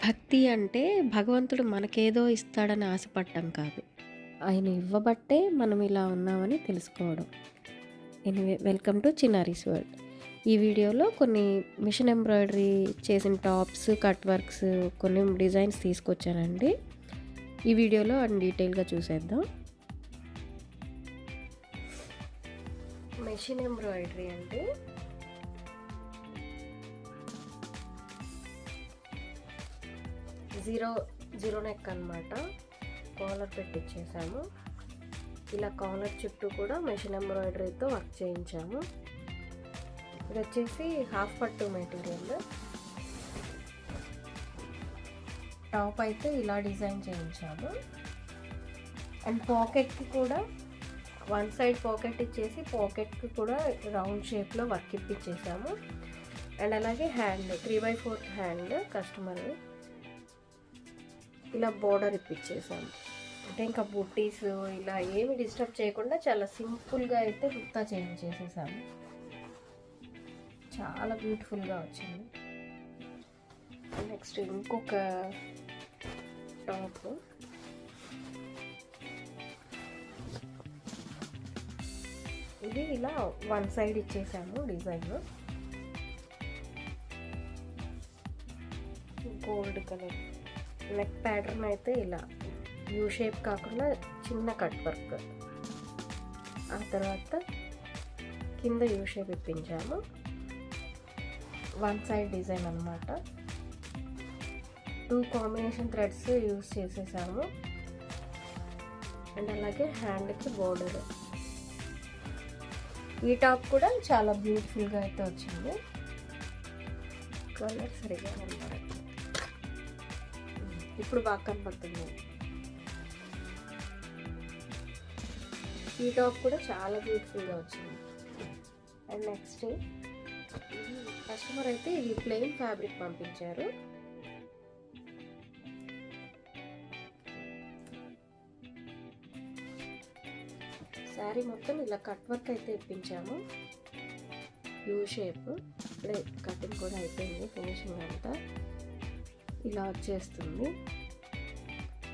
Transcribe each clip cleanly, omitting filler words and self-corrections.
భక్తి అంటే భగవంతుడు మనకేదో ఇస్తాడని ఆశపడటం కాదు. ఆయన ఇవ్వబట్టే మనం ఇలా ఉన్నామని తెలుసుకోవడం. Anyway welcome to Chinnari's world. ఈ వీడియోలో కొన్ని మిషన్ ఎంబ్రాయిడరీ చేసిన టాప్స్, కట్ వర్క్స్ కొన్ని డిజైన్స్ తీసుకొచ్చానండి. ఈ వీడియోలో డీటెయిల్గా చూసేద్దాం. మెషిన్ ఎంబ్రాయిడరీ అండి. జీరో నెక్ అన్నమాట. కాలర్ పెట్టించేసాము. ఇలా కాలర్ చుట్టూ కూడా మెషిన్ ఎంబ్రాయిడరీతో వర్క్ చేయించాము. ఇది వచ్చేసి హాఫ్ పట్టు మెటీరియల్. టాప్ అయితే ఇలా డిజైన్ చేయించాము. అండ్ పాకెట్కి కూడా వన్ సైడ్ పాకెట్ ఇచ్చేసి పాకెట్కి కూడా రౌండ్ షేప్లో వర్క్ ఇప్పించేసాము. అండ్ అలాగే హ్యాండ్ 3/4 హ్యాండ్ కస్టమర్ ఇలా బోర్డర్ ఇప్పించేసాము. అంటే ఇంకా బుట్టీస్ ఇలా ఏమి డిస్టర్బ్ చేయకుండా చాలా సింపుల్గా అయితే గుర్తా చేయించేసేసాము. చాలా బ్యూటిఫుల్గా వచ్చింది. నెక్స్ట్ ఇంకొక టాప్. ఇది ఇలా వన్ సైడ్ ఇచ్చేసాము design. Gold colour neck pattern అయితే ఇలా యూ షేప్ కాకుండా చిన్న కట్ వర్క్. ఆ తర్వాత కింద యూ షేప్ ఇప్పించాము. వన్ సైడ్ డిజైన్ అన్నమాట. 2 కాంబినేషన్ థ్రెడ్స్ యూజ్ చేసేసాము. అండ్ అలాగే హ్యాండ్కి బోర్డర్. ఈ టాప్ కూడా చాలా బ్యూటిఫుల్గా అయితే వచ్చింది. కలర్ సరిగా అన్నమాట. ఇప్పుడు బాగా కనపడుతుంది. ఈ టాప్ కూడా చాలా బ్యూటిఫుల్గా వచ్చింది. అండ్ నెక్స్ట్ కస్టమర్ అయితే ఇది ప్లెయిన్ ఫ్యాబ్రిక్ పంపించారు. శారీ మొత్తం ఇలా కట్ వర్క్ అయితే ఇప్పించాము. U shape. ఇప్పుడే కటింగ్ కూడా అయిపోయింది. ఫినిషింగ్ అంతా ఇలా వచ్చేస్తుంది.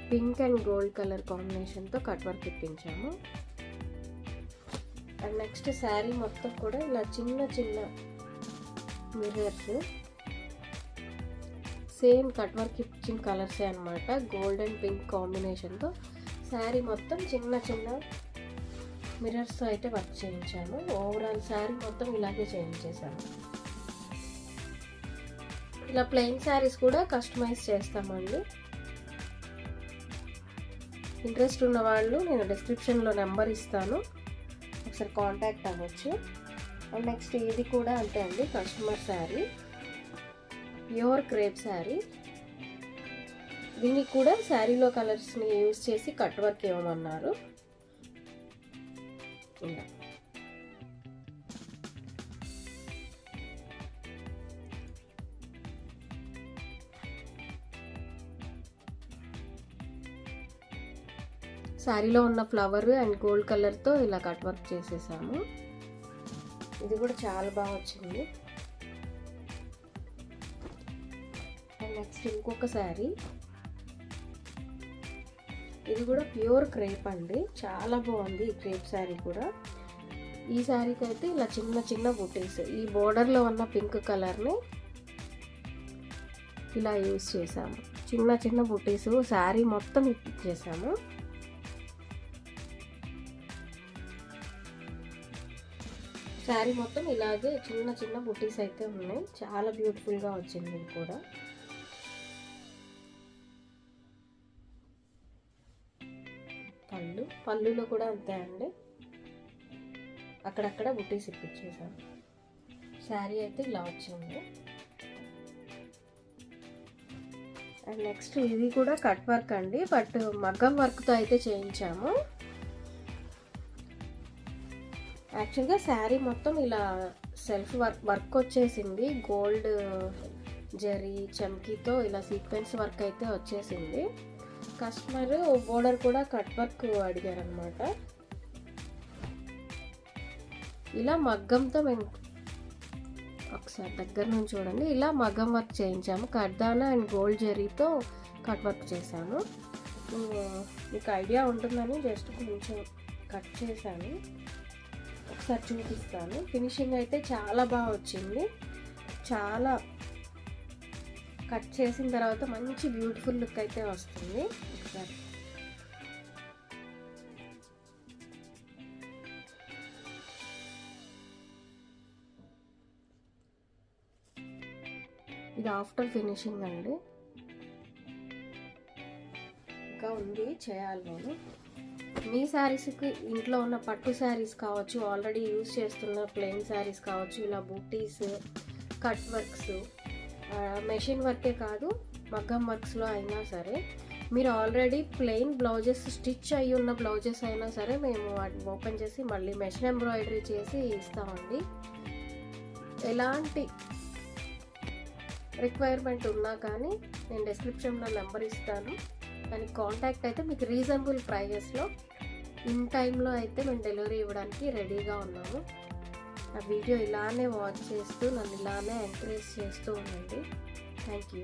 పింక్ అండ్ గోల్డ్ కలర్ కాంబినేషన్తో కట్ వర్క్ ఇప్పించాము. అండ్ నెక్స్ట్ శారీ మొత్తం కూడా ఇలా చిన్న చిన్న మిర్రర్స్, సేమ్ కట్ వర్క్ ఇచ్చిన కలర్సే అనమాట. గోల్డ్ అండ్ పింక్ కాంబినేషన్తో శారీ మొత్తం చిన్న చిన్న మిర్రర్స్తో అయితే వర్క్ చేయించాము. ఓవరాల్ శారీ మొత్తం ఇలాగే చేయించేసాము. ఇలా ప్లెయిన్ శారీస్ కూడా కస్టమైజ్ చేస్తామండి. ఇంట్రెస్ట్ ఉన్న వాళ్ళు నేను డిస్క్రిప్షన్లో నెంబర్ ఇస్తాను, ఒకసారి కాంటాక్ట్ అవ్వచ్చు. అండ్ నెక్స్ట్ ఇది కూడా అంతే అండి. Customer sari, pure crepe sari. దీనికి కూడా శారీలో కలర్స్ని యూజ్ చేసి కట్ వర్క్ ఇవ్వమన్నారు. ఇలా శారీలో ఉన్న ఫ్లవర్ అండ్ గోల్డ్ కలర్తో ఇలా కట్ వర్క్ చేసేసాము. ఇది కూడా చాలా బాగా వచ్చింది. అండ్ నెక్స్ట్ ఇంకొక శారీ. ఇది కూడా ప్యూర్ క్రేప్ అండి. చాలా బాగుంది ఈ క్రేప్ శారీ కూడా. ఈ శారీకి అయితే ఇలా చిన్న చిన్న బుటీస్, ఈ బోర్డర్లో ఉన్న పింక్ కలర్ని ఇలా యూజ్ చేసాము. చిన్న చిన్న బుటీస్ శారీ మొత్తం ఇప్పించేసాము. శారీ మొత్తం ఇలాగే చిన్న చిన్న బుటీస్ అయితే ఉన్నాయి. చాలా బ్యూటిఫుల్గా వచ్చింది ఇది కూడా. పళ్ళులో కూడా అంతే అండి. అక్కడక్కడ బుటీస్ ఇప్పించేసాను. శారీ అయితే ఇలా వచ్చింది. అండ్ నెక్స్ట్ ఇది కూడా కట్ వర్క్ అండి, బట్ మగ్గం వర్క్తో అయితే చేయించాము. యాక్చువల్గా శారీ మొత్తం ఇలా సెల్ఫ్ వర్క్ వచ్చేసింది. గోల్డ్ జరీ చమ్కీతో ఇలా సీక్వెన్స్ వర్క్ అయితే వచ్చేసింది. కస్టమర్ బోర్డర్ కూడా కట్ వర్క్ అడిగారనమాట. ఇలా మగ్గంతో మేము ఒకసారి దగ్గర నుంచి చూడండి. ఇలా మగ్గం వర్క్ చేయించాము. కర్దానా అండ్ గోల్డ్ జరీతో కట్ వర్క్ చేశాను. మీకు ఐడియా ఉంటుందని జస్ట్ కొంచెం కట్ చేశాను. ఒకసారి చూపిస్తాను. ఫినిషింగ్ అయితే చాలా బాగా వచ్చింది. చాలా కట్ చేసిన తర్వాత మంచి బ్యూటిఫుల్ లుక్ అయితే వస్తుంది. ఒకసారి ఇది ఆఫ్టర్ ఫినిషింగ్ అండి. ఇంకా ఉంది చేయాలి నేను. మీ శారీస్కి ఇంట్లో ఉన్న పట్టు శారీస్ కావచ్చు, ఆల్రెడీ యూజ్ చేస్తున్న ప్లెయిన్ శారీస్ కావచ్చు, ఇలా బూటీస్, కట్ వర్క్స్, మెషిన్ వర్కే కాదు మగ్గం వర్క్స్లో అయినా సరే, మీరు ఆల్రెడీ ప్లెయిన్ బ్లౌజెస్ స్టిచ్ అయ్యి ఉన్న బ్లౌజెస్ అయినా సరే మేము వాటిని ఓపెన్ చేసి మళ్ళీ మెషిన్ ఎంబ్రాయిడరీ చేసి ఇస్తామండి. ఎలాంటి రిక్వైర్మెంట్ ఉన్నా కానీ నేను డిస్క్రిప్షన్లో నెంబర్ ఇస్తాను. దానికి కాంటాక్ట్ అయితే మీకు రీజనబుల్ ప్రైజెస్లో ఇన్ టైంలో అయితే మేము డెలివరీ ఇవ్వడానికి రెడీగా ఉన్నాము. ఆ వీడియో ఇలానే వాచ్ చేస్తూ నన్ను ఇలానే ఎంకరేజ్ చేస్తూ ఉండండి. Thank you.